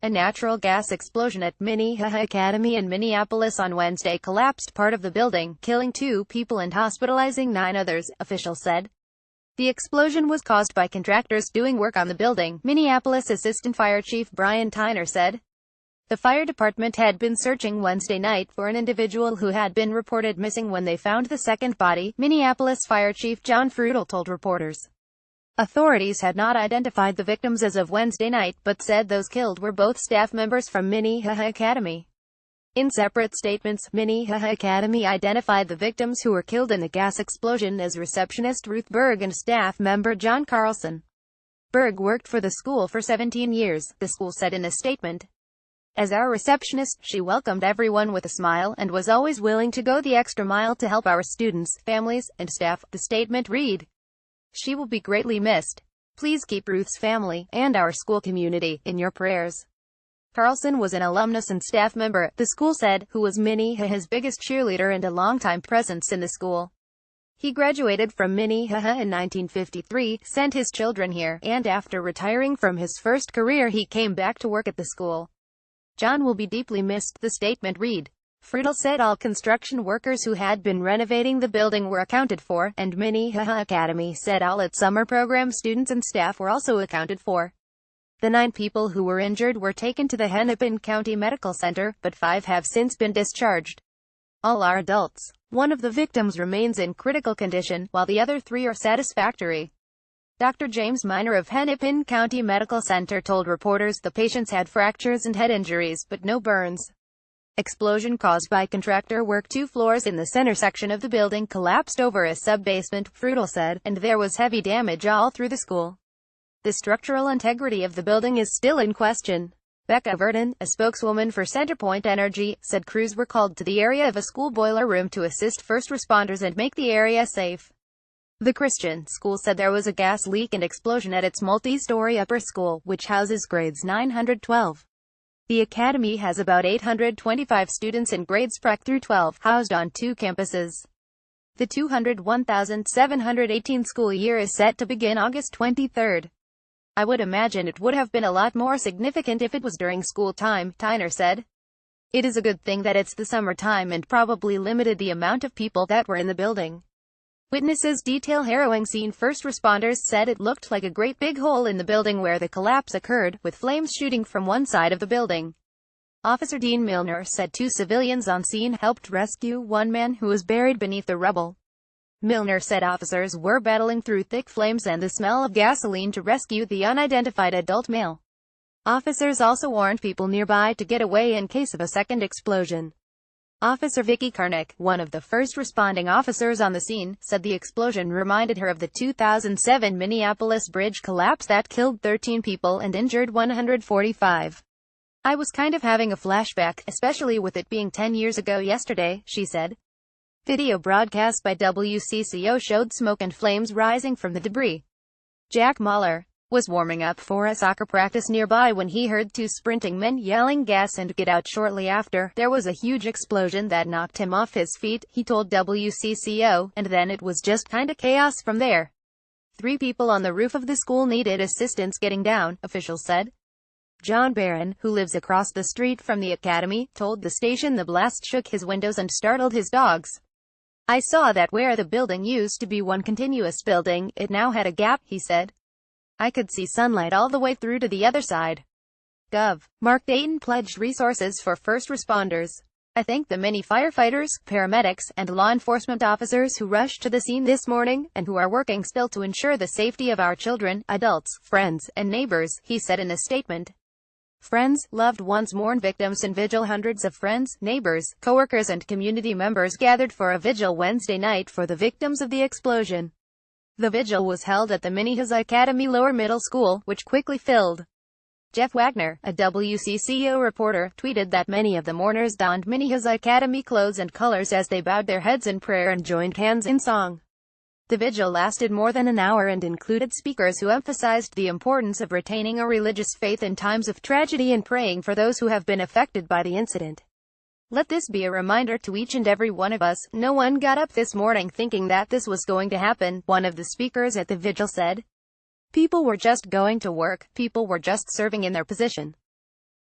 A natural gas explosion at Minnehaha Academy in Minneapolis on Wednesday collapsed part of the building, killing 2 people and hospitalizing 9 others, officials said. The explosion was caused by contractors doing work on the building, Minneapolis Assistant Fire Chief Brian Tyner said. The fire department had been searching Wednesday night for an individual who had been reported missing when they found the second body, Minneapolis Fire Chief John Frutal told reporters. Authorities had not identified the victims as of Wednesday night, but said those killed were both staff members from Minnehaha Academy. In separate statements, Minnehaha Academy identified the victims who were killed in the gas explosion as receptionist Ruth Berg and staff member John Carlson. Berg worked for the school for 17 years, the school said in a statement. As our receptionist, she welcomed everyone with a smile and was always willing to go the extra mile to help our students, families, and staff, the statement read. She will be greatly missed. Please keep Ruth's family, and our school community, in your prayers. Carlson was an alumnus and staff member, the school said, who was Minnehaha's biggest cheerleader and a longtime presence in the school. He graduated from Minnehaha in 1953, sent his children here, and after retiring from his first career he came back to work at the school. John will be deeply missed, the statement read. Frutal said all construction workers who had been renovating the building were accounted for, and Minnehaha Academy said all its summer program students and staff were also accounted for. The 9 people who were injured were taken to the Hennepin County Medical Center, but 5 have since been discharged. All are adults. One of the victims remains in critical condition, while the other 3 are satisfactory. Dr. James Miner of Hennepin County Medical Center told reporters the patients had fractures and head injuries, but no burns. Explosion caused by contractor work. 2 floors in the center section of the building collapsed over a sub-basement, Frutal said, and there was heavy damage all through the school. The structural integrity of the building is still in question. Becca Verdon, a spokeswoman for Centerpoint Energy, said crews were called to the area of a school boiler room to assist first responders and make the area safe. The Christian school said there was a gas leak and explosion at its multi-story upper school, which houses grades 912. The academy has about 825 students in grades Prep through 12, housed on 2 campuses. The 201,718 school year is set to begin August 23. I would imagine it would have been a lot more significant if it was during school time, Tyner said. It is a good thing that it's the summertime and probably limited the amount of people that were in the building. Witnesses detail harrowing scene. First responders said it looked like a great big hole in the building where the collapse occurred, with flames shooting from one side of the building. Officer Dean Milner said 2 civilians on scene helped rescue one man who was buried beneath the rubble. Milner said officers were battling through thick flames and the smell of gasoline to rescue the unidentified adult male. Officers also warned people nearby to get away in case of a second explosion. Officer Vicky Karnick, one of the first responding officers on the scene, said the explosion reminded her of the 2007 Minneapolis bridge collapse that killed 13 people and injured 145. I was kind of having a flashback, especially with it being 10 years ago yesterday, she said. Video broadcast by WCCO showed smoke and flames rising from the debris. Jack Mahler was warming up for a soccer practice nearby when he heard 2 sprinting men yelling gas and get out. Shortly after, there was a huge explosion that knocked him off his feet, he told WCCO, and then it was just kinda chaos from there. 3 people on the roof of the school needed assistance getting down, officials said. John Barron, who lives across the street from the academy, told the station the blast shook his windows and startled his dogs. I saw that where the building used to be one continuous building, it now had a gap, he said. I could see sunlight all the way through to the other side. Gov. Mark Dayton pledged resources for first responders. I thank the many firefighters, paramedics, and law enforcement officers who rushed to the scene this morning, and who are working still to ensure the safety of our children, adults, friends, and neighbors, he said in a statement. Friends, loved ones mourn victims in vigil. Hundreds of friends, neighbors, coworkers, and community members gathered for a vigil Wednesday night for the victims of the explosion. The vigil was held at the Minnehaha Academy Lower Middle School, which quickly filled. Jeff Wagner, a WCCO reporter, tweeted that many of the mourners donned Minnehaha Academy clothes and colors as they bowed their heads in prayer and joined hands in song. The vigil lasted more than an hour and included speakers who emphasized the importance of retaining a religious faith in times of tragedy and praying for those who have been affected by the incident. Let this be a reminder to each and every one of us, no one got up this morning thinking that this was going to happen, one of the speakers at the vigil said. People were just going to work, people were just serving in their position.